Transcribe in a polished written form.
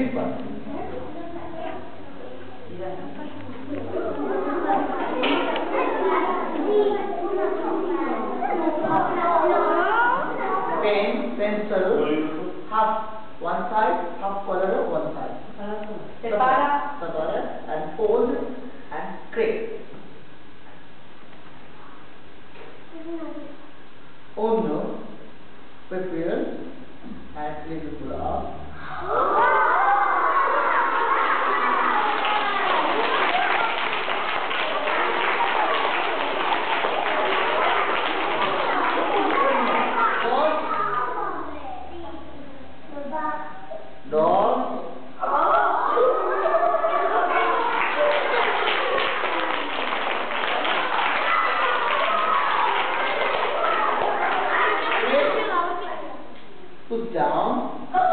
this one. Pen, pencil, half one side, half color one side. Separa and fold and create. Uno, prepare and place it pull up. Dog. Put down.